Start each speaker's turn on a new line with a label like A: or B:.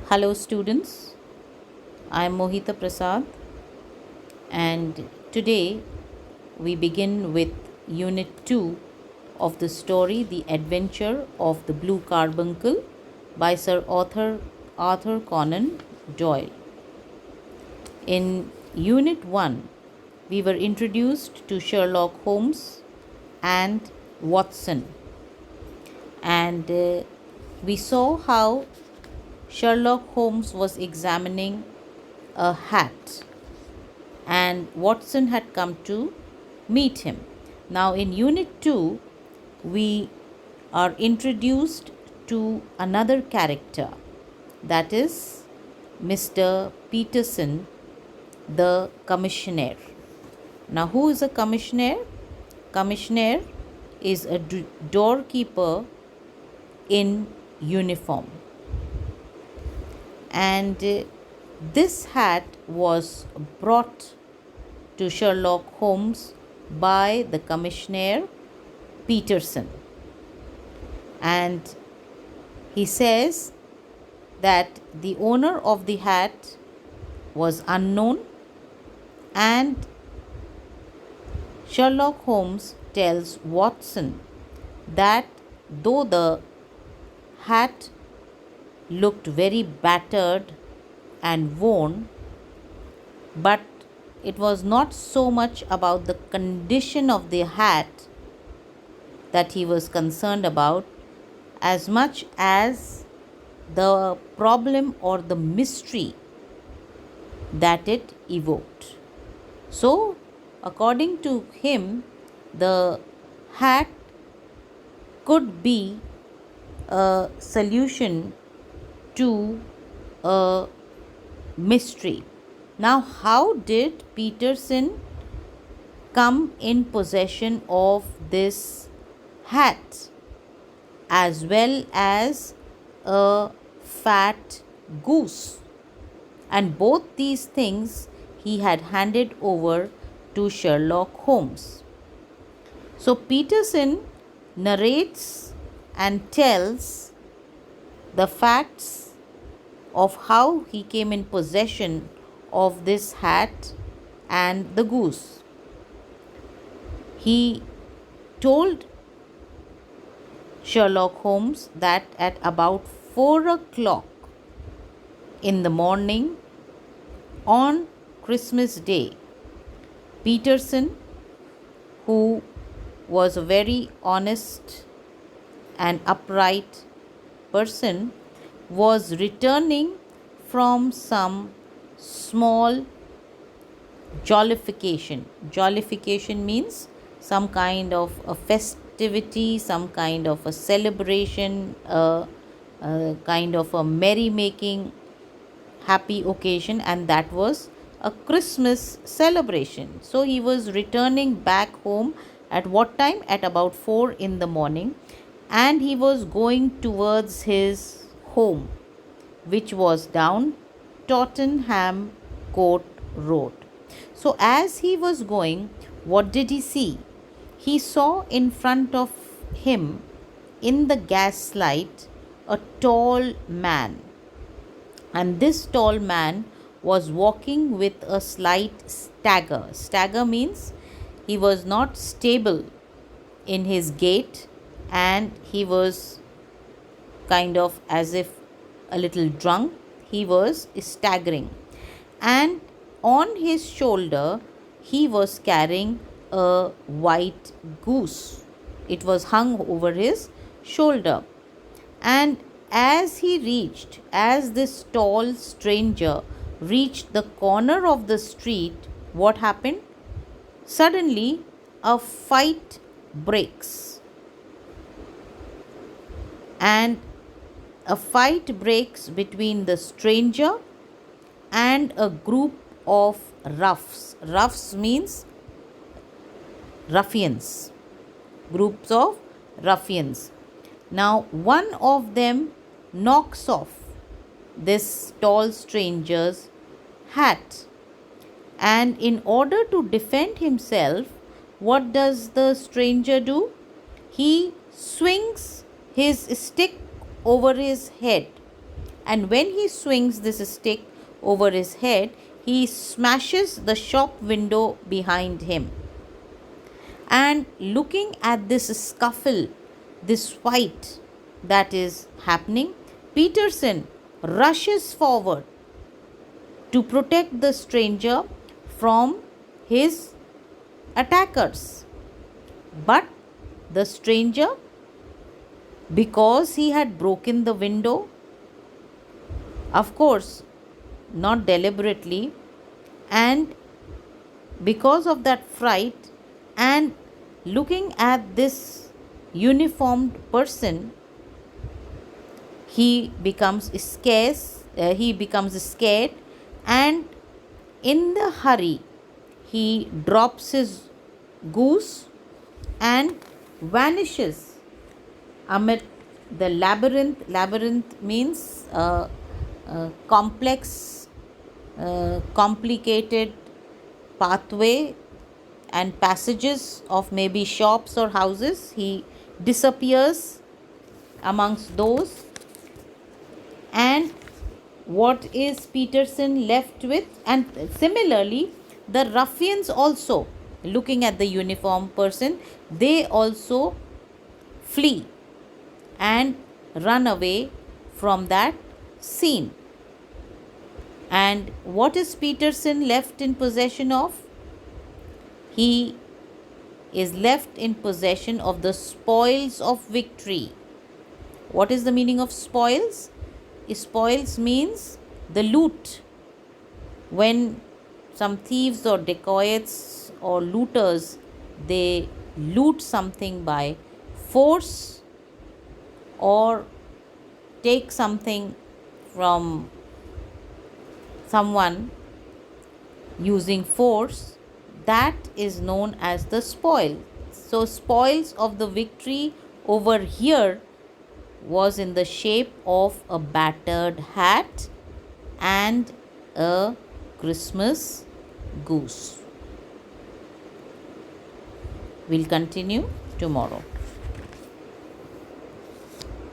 A: Hello, students. I am Mohita Prasad, and today we begin with Unit 2 of the story The Adventure of the Blue Carbuncle by Sir Arthur Conan Doyle. In Unit 1, we were introduced to Sherlock Holmes and Watson, and we saw how Sherlock Holmes was examining a hat and Watson had come to meet him. Now, in Unit 2, we are introduced to another character, that is Mr. Peterson, the commissioner. Now, who is a commissioner? Commissioner is a doorkeeper in uniform, and this hat was brought to Sherlock Holmes by the commissioner Peterson, and he says that the owner of the hat was unknown, and Sherlock Holmes tells Watson that though the hat looked very battered and worn, but it was not so much about the condition of the hat that he was concerned about as much as the problem or the mystery that it evoked. So, according to him, the hat could be a solution to a mystery. Now, how did Peterson come in possession of this hat as well as a fat goose? And both these things he had handed over to Sherlock Holmes. So, Peterson narrates and tells the facts of how he came in possession of this hat and the goose. He told Sherlock Holmes that at about 4 o'clock in the morning on Christmas Day, Peterson, who was a very honest and upright person, was returning from some small jollification. Jollification means some kind of a festivity, some kind of a celebration, a kind of a merrymaking, happy occasion, and that was a Christmas celebration. So he was returning back home at what time? At about 4 in the morning, and he was going towards his home, which was down Tottenham Court Road. So as he was going, what did he see? He saw in front of him in the gaslight a tall man, and this tall man was walking with a slight stagger. Stagger means he was not stable in his gait, and he was kind of as if a little drunk. He was staggering, and on his shoulder he was carrying a white goose. It was hung over his shoulder, and as this tall stranger reached the corner of the street, what happened? Suddenly a fight breaks, and a fight breaks between the stranger and a group of roughs. Roughs means ruffians, groups of ruffians. Now, one of them knocks off this tall stranger's hat, and in order to defend himself, what does the stranger do? He swings his stick over his head and when he swings this stick over his head, he smashes the shop window behind him. And looking at this scuffle, this fight that is happening, Peterson rushes forward to protect the stranger from his attackers. But the stranger, because he had broken the window, of course, not deliberately, and because of that fright, and looking at this uniformed person, he becomes scared, and in the hurry he drops his goose and vanishes amid the labyrinth. Labyrinth means complex, complicated pathway and passages of maybe shops or houses. He disappears amongst those. And what is Peterson left with? And similarly, the ruffians also, looking at the uniformed person, they also flee and run away from that scene. And what is Peterson left in possession of? He is left in possession of the spoils of victory. What is the meaning of spoils? Spoils means the loot. When some thieves or dacoits or looters, they loot something by force or take something from someone using force, that is known as the spoil. So spoils of the victory over here was in the shape of a battered hat and a Christmas goose. We'll continue tomorrow.